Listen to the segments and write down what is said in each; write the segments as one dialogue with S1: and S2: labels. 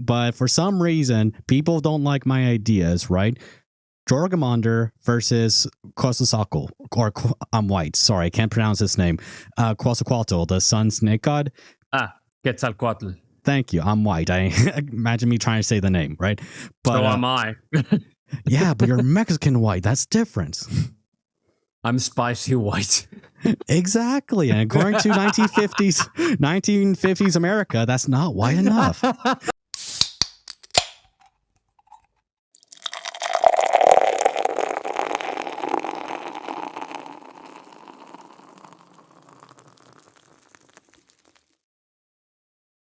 S1: but for some reason, people don't like my ideas, right? Jorgamonder versus Quetzalcoatl, or I'm white. Sorry, I can't pronounce his name. Quetzalcoatl, the sun snake god.
S2: Quetzalcoatl.
S1: Thank you. I'm white. I imagine me trying to say the name, right? But,
S2: so am I.
S1: Yeah, but you're Mexican white. That's different.
S2: I'm spicy white.
S1: Exactly. And according to 1950s America, that's not white enough.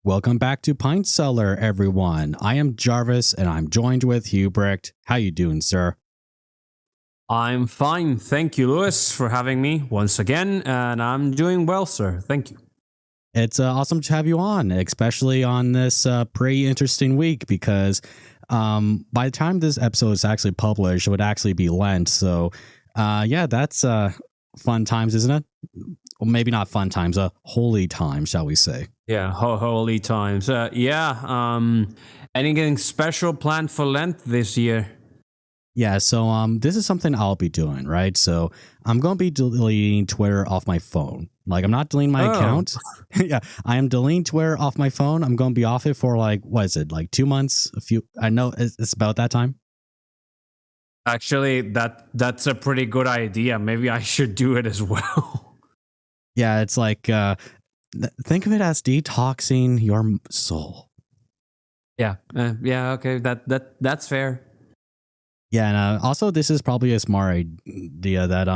S1: Welcome back to Pint Cellar, everyone. I am Jarvis, and I'm joined with Hubrecht. How you doing, sir?
S2: I'm fine. Thank you, Lewis, for having me once again. And I'm doing well, sir. Thank you.
S1: It's awesome to have you on, especially on this pretty interesting week, because by the time this episode is actually published, it would actually be Lent. So, yeah, that's fun times, isn't it? Well, maybe not fun times, holy times, shall we say.
S2: Yeah, holy times. Anything special planned for Lent this year?
S1: Yeah, so this is something I'll be doing, right? So I'm going to be deleting Twitter off my phone. Like, I'm not deleting my account. Yeah, I am deleting Twitter off my phone. I'm going to be off it for like, what is it, like 2 months? I know it's about that time.
S2: Actually, that's a pretty good idea. Maybe I should do it as well.
S1: Yeah, it's like, think of it as detoxing your soul.
S2: Yeah, okay, that's fair.
S1: Yeah, and also this is probably a smart idea that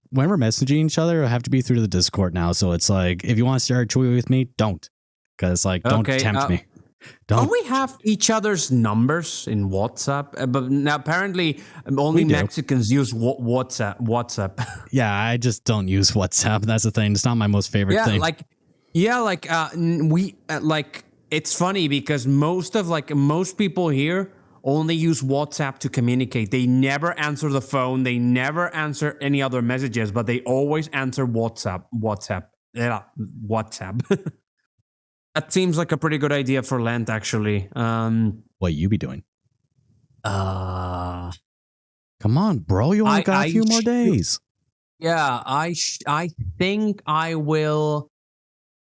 S1: when we're messaging each other, it'll have to be through the Discord now. So it's like, if you want to start a tweet with me, don't. Because, like, don't tempt me.
S2: Don't we have each other's numbers in WhatsApp? But now apparently only Mexicans use WhatsApp.
S1: Yeah, I just don't use WhatsApp. That's the thing. It's not my most favorite thing.
S2: It's funny because most people here only use WhatsApp to communicate. They never answer the phone. They never answer any other messages, but they always answer WhatsApp. That seems like a pretty good idea for Lent, actually.
S1: What you be doing? Come on, bro. You only got a few more days.
S2: Yeah, I think I will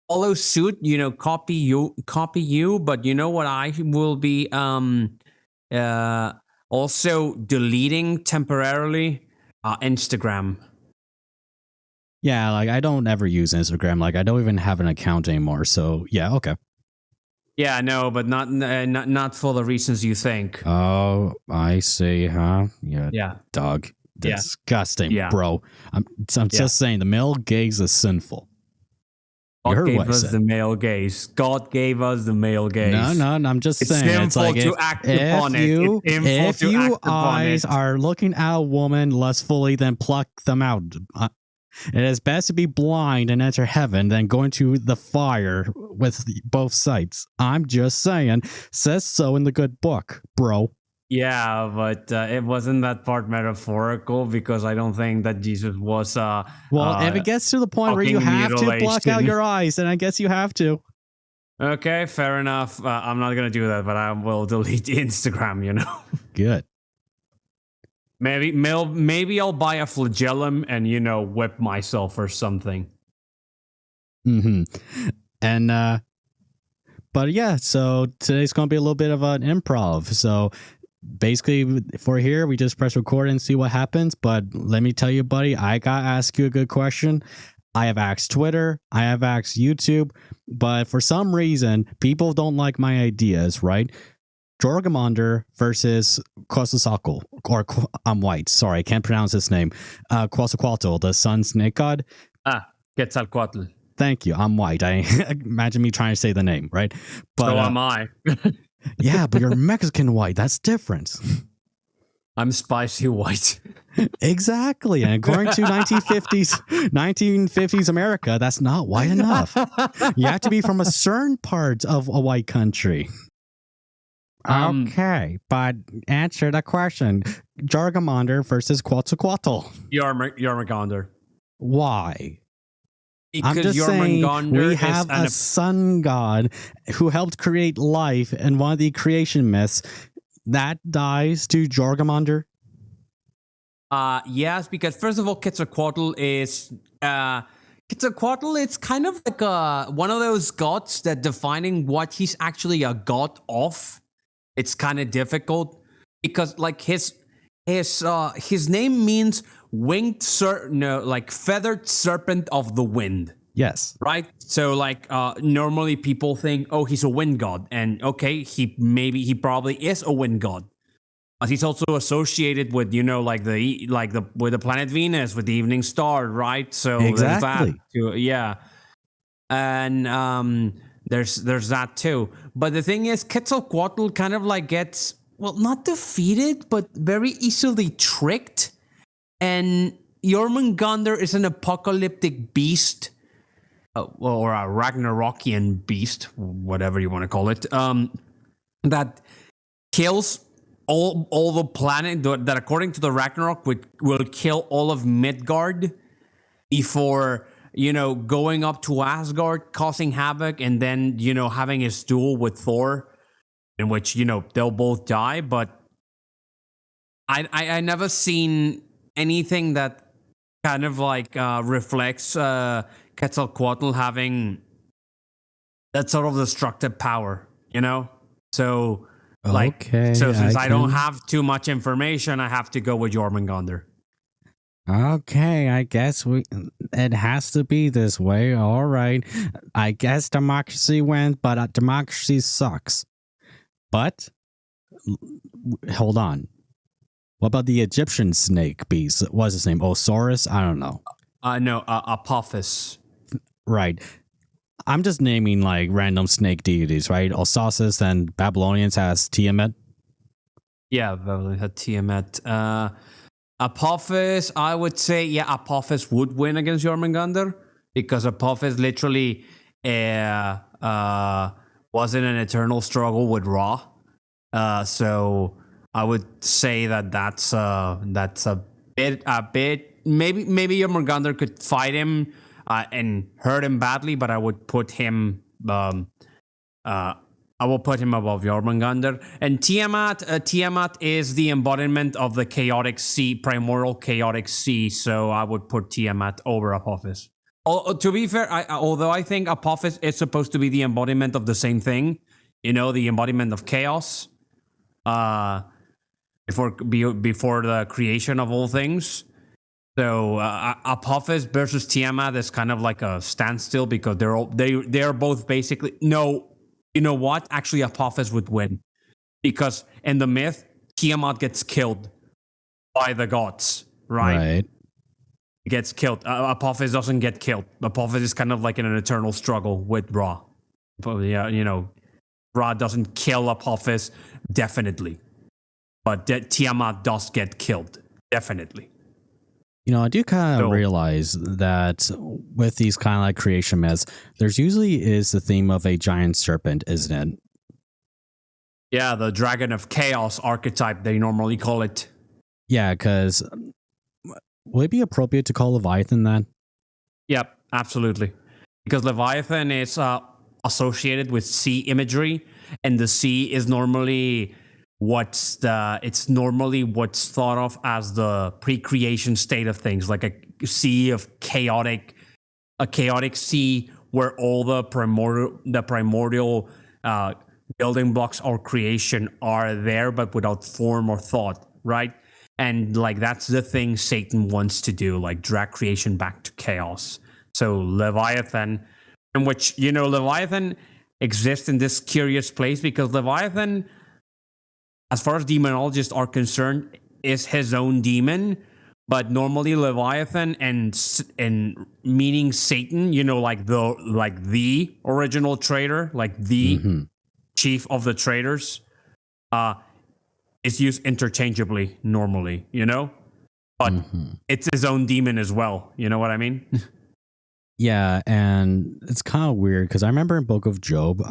S2: follow suit. Copy you. But you know what? I will be also deleting temporarily Instagram.
S1: Yeah, like I don't ever use Instagram. Like I don't even have an account anymore. So yeah, okay.
S2: Yeah, no, but not for the reasons you think.
S1: Oh, I see, huh? Yeah. Dog. Disgusting, bro. I'm just saying the male gaze is sinful.
S2: God gave us the male gaze. God gave us the male gaze.
S1: No, I'm just saying. It's like if you eyes are looking at a woman lustfully, then pluck them out. It is best to be blind and enter heaven than go into the fire with both sights. I'm just saying. Says so in the good book, bro.
S2: Yeah, but it wasn't that part metaphorical because I don't think that Jesus was.
S1: Well, if it gets to the point where you have to block out your eyes, then I guess you have to.
S2: Okay, fair enough. I'm not going to do that, but I will delete Instagram,
S1: Good.
S2: Maybe I'll buy a flagellum and, whip myself or something.
S1: Mm-hmm. And, but yeah, so today's going to be a little bit of an improv. So basically for here, we just press record and see what happens. But let me tell you, buddy, I got to ask you a good question. I have asked Twitter, I have asked YouTube, but for some reason, people don't like my ideas, right? Jorgamonder versus Quetzalcoatl, or I'm white. Sorry, I can't pronounce his name. Quetzalcoatl, the sun snake god.
S2: Quetzalcoatl.
S1: Thank you. I'm white. I imagine me trying to say the name, right?
S2: But, so am I.
S1: Yeah, but you're Mexican white. That's different.
S2: I'm spicy white.
S1: Exactly. And according to 1950s America, that's not white enough. You have to be from a certain part of a white country. Okay, but answer the question. Jorgamonder versus Quetzalcoatl.
S2: Yarmagander.
S1: Why? I'm
S2: Because
S1: just saying
S2: Jormungandr
S1: we
S2: is
S1: have a sun god who helped create life in one of the creation myths that dies to Jormungandr.
S2: Yes, because first of all, Quetzalcoatl is Quetzalcoatl. It's kind of like one of those gods that defining what he's actually a god of. It's kind of difficult because like his name means like feathered serpent of the wind.
S1: Yes.
S2: Right. So like normally people think, oh, he's a wind god, and okay, he probably is a wind god. But he's also associated with, like the with the planet Venus, with the evening star, right? So there's that
S1: Exactly.
S2: too, yeah. And there's that too. But the thing is, Quetzalcoatl kind of like gets, well, not defeated, but very easily tricked. And Jormungandr is an apocalyptic beast, or a Ragnarokian beast, whatever you want to call it, that kills all the planet, that according to the Ragnarok will kill all of Midgard before going up to Asgard, causing havoc, and then having his duel with Thor, in which they'll both die. But I never seen anything that kind of like reflects Quetzalcoatl having that sort of destructive power, So
S1: Okay.
S2: so since I don't have too much information, I have to go with Jormungandr.
S1: Okay, I guess it has to be this way. All right. I guess democracy wins, but democracy sucks. But hold on. What about the Egyptian snake beast? What's his name? Osiris? I don't know.
S2: No, Apophis.
S1: Right. I'm just naming like random snake deities, right? Osiris and Babylonians has Tiamat.
S2: Yeah, Babylon had Tiamat. Apophis, I would say, yeah, Apophis would win against Jormungandr because Apophis literally was in an eternal struggle with Ra. So I would say that's a bit maybe Jormungandr could fight him and hurt him badly, but I would put him I will put him above Jormungandr. And Tiamat is the embodiment of the chaotic sea, primordial chaotic sea. So I would put Tiamat over Apophis. To be fair, although I think Apophis is supposed to be the embodiment of the same thing, the embodiment of chaos, before the creation of all things. So Apophis versus Tiamat is kind of like a standstill because they're both basically no. You know what? Actually, Apophis would win because in the myth, Tiamat gets killed by the gods, right? He gets killed. Apophis doesn't get killed. Apophis is kind of like in an eternal struggle with Ra. But yeah, Ra doesn't kill Apophis, definitely. But Tiamat does get killed, definitely.
S1: I do kind of realize that with these kind of like creation myths, there's usually is the theme of a giant serpent, isn't it?
S2: Yeah, the dragon of chaos archetype, they normally call it.
S1: Yeah, because would it be appropriate to call Leviathan that?
S2: Yep, absolutely. Because Leviathan is associated with sea imagery, and the sea is normally it's normally what's thought of as the pre-creation state of things, like a sea of a chaotic sea where all the primordial building blocks or creation are there, but without form or thought, right? And like that's the thing Satan wants to do, like drag creation back to chaos. So Leviathan, in which Leviathan exists in this curious place because Leviathan, as far as demonologists are concerned, is his own demon. But normally Leviathan and meaning Satan, like the original traitor, like the chief of the traitors, is used interchangeably normally, but it's his own demon as well. You know what I mean?
S1: Yeah, and it's kind of weird because I remember in Book of Job,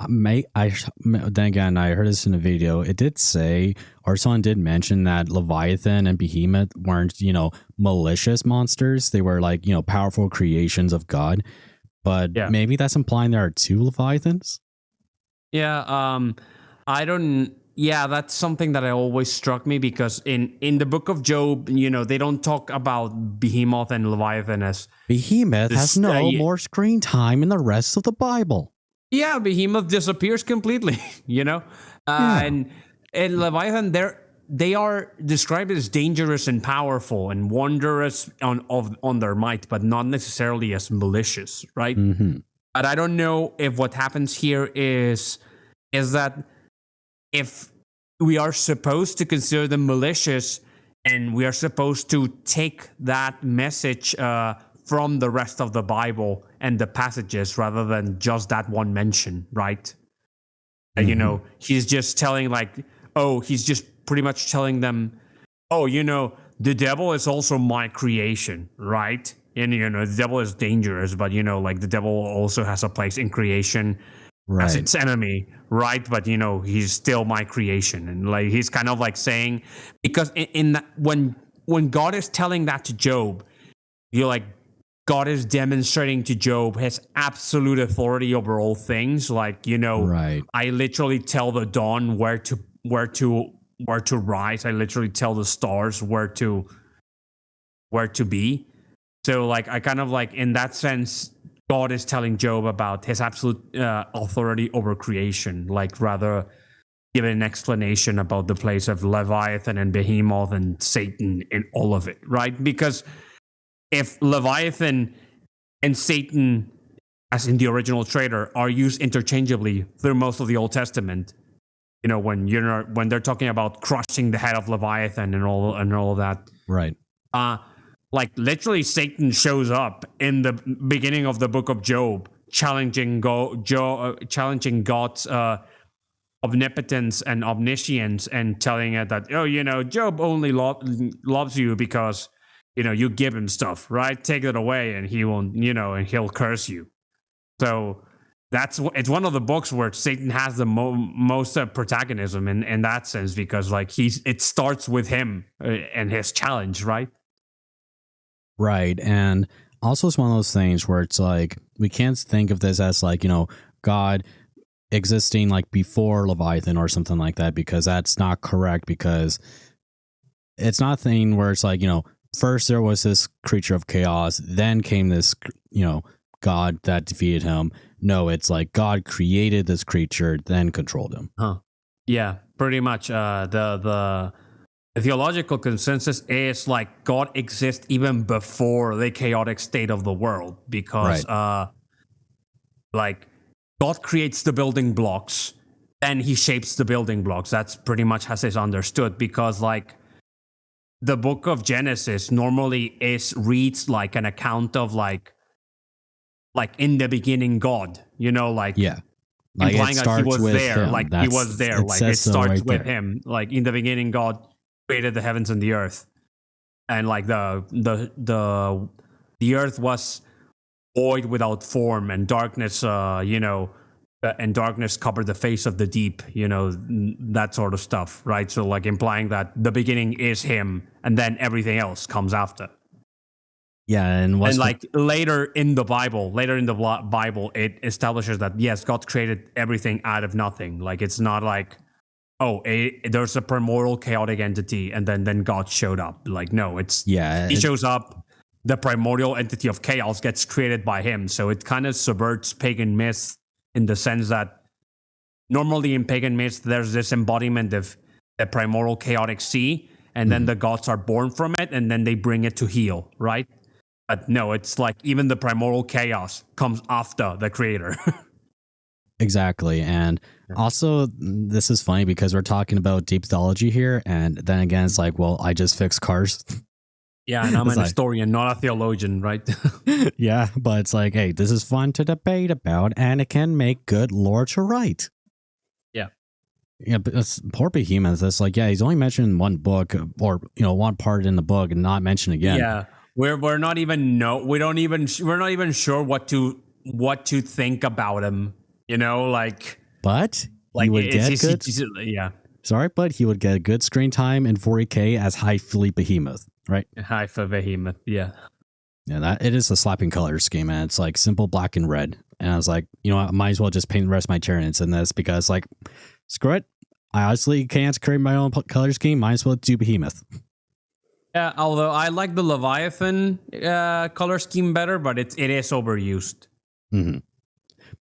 S1: then again I heard this in a video. It did say, or someone did mention that Leviathan and Behemoth weren't malicious monsters. They were like powerful creations of God. But
S2: Yeah.
S1: maybe that's implying there are two Leviathans.
S2: Yeah, I don't. Yeah, that's something that I always struck me because in the Book of Job, they don't talk about Behemoth and Leviathan as
S1: Behemoth has
S2: this.
S1: no more screen time in the rest of the Bible.
S2: Yeah, Behemoth disappears completely.
S1: Yeah.
S2: And Leviathan, they are described as dangerous and powerful and wondrous on their might, but not necessarily as malicious, right?
S1: Mm-hmm.
S2: But I don't know if what happens here is that if we are supposed to consider them malicious and we are supposed to take that message from the rest of the Bible and the passages rather than just that one mention, right?
S1: Mm-hmm.
S2: He's just telling he's just pretty much telling them, oh, the devil is also my creation, right? And, the devil is dangerous, but, the devil also has a place in creation as
S1: Right.
S2: its enemy, right? But, he's still my creation. And, he's kind of saying, because when God is telling that to Job, you're like, God is demonstrating to Job his absolute authority over all things.
S1: Right.
S2: I literally tell the dawn where to rise. I literally tell the stars where to be. So I kind of in that sense, God is telling Job about his absolute authority over creation, rather give an explanation about the place of Leviathan and Behemoth and Satan in all of it, right? Because if Leviathan and Satan, as in the original traitor, are used interchangeably through most of the Old Testament, when they're talking about crushing the head of Leviathan and all of that,
S1: Right.
S2: Literally Satan shows up in the beginning of the Book of Job, challenging God's omnipotence and omniscience, and telling it that Job only loves you because you give him stuff, right? Take it away and he won't, and he'll curse you. So it's one of the books where Satan has the most protagonism in that sense, because it starts with him and his challenge, right?
S1: Right. And also it's one of those things where it's we can't think of this as God existing before Leviathan or something like that, because that's not correct, because it's not a thing where it's first there was this creature of chaos, then came this God that defeated him. No, it's God created this creature, then controlled him.
S2: Huh. Yeah, pretty much. The theological consensus is God exists even before the chaotic state of the world, because God creates the building blocks, then he shapes the building blocks. That's pretty much as it's understood, because the book of Genesis normally reads like an account of in the beginning God,
S1: Yeah.
S2: implying
S1: it
S2: that he
S1: starts
S2: was
S1: with
S2: there,
S1: him.
S2: he was there, it starts
S1: right
S2: with
S1: there.
S2: him, in the beginning God created the heavens and the earth, and the earth was void without form, and darkness and darkness covered the face of the deep, that sort of stuff, right? So implying that the beginning is him and then everything else comes after.
S1: Yeah, and
S2: later in the Bible, it establishes that yes, God created everything out of nothing. It's not there's a primordial chaotic entity and then God showed up. No, he shows up, the primordial entity of chaos gets created by him. So it kind of subverts pagan myths in the sense that normally in pagan myths, there's this embodiment of a primordial chaotic sea, and then the gods are born from it, and then they bring it to heal, right? But no, it's even the primordial chaos comes after the creator.
S1: Exactly. And also, this is funny because we're talking about deep theology here, and then again, it's well, I just fix cars.
S2: Yeah, and I'm an historian, not a theologian, right?
S1: Yeah, but it's hey, this is fun to debate about, and it can make good lore to write.
S2: Yeah.
S1: Yeah, but poor Behemoth. It's he's only mentioned in one book, or one part in the book, and not mentioned again.
S2: Yeah. we're not even we're not even sure what to think about him. You know,
S1: But he
S2: like
S1: would get good.
S2: yeah.
S1: Sorry, but he would get a good screen time in 40K as High Fleet Behemoth, right?
S2: Hi for Behemoth. Yeah.
S1: Yeah, that it is a slapping color scheme, and it's like simple black and red. And I was like, I might as well just paint the rest of my Tyranids in this because, like, screw it. I honestly can't create my own color scheme. Might as well do Behemoth.
S2: Yeah, although I like the Leviathan color scheme better, but it is overused.
S1: Mm-hmm.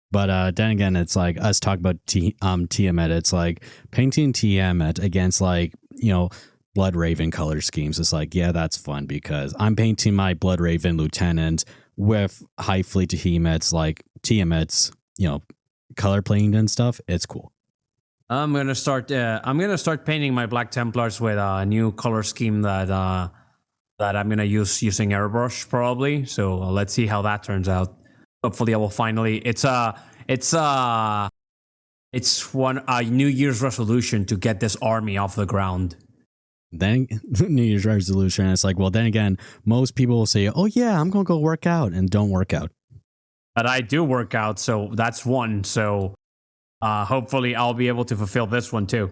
S1: But then again, it's like us talking about tiamat. It's like painting tiamat against Blood Raven color schemes. It's like, yeah, that's fun because I'm painting my Blood Raven lieutenant with High Fleet Behemoths, like Tiamat's, color playing and stuff. It's cool.
S2: I'm gonna start painting my Black Templars with a new color scheme that I'm gonna use using airbrush probably. So let's see how that turns out. Hopefully, I will finally. It's a New Year's resolution to get this army off the ground.
S1: Then New Year's resolution. It's like, well, then again, most people will say, "Oh yeah, I'm gonna go work out," and don't work out.
S2: But I do work out, so that's one. So hopefully, I'll be able to fulfill this one too.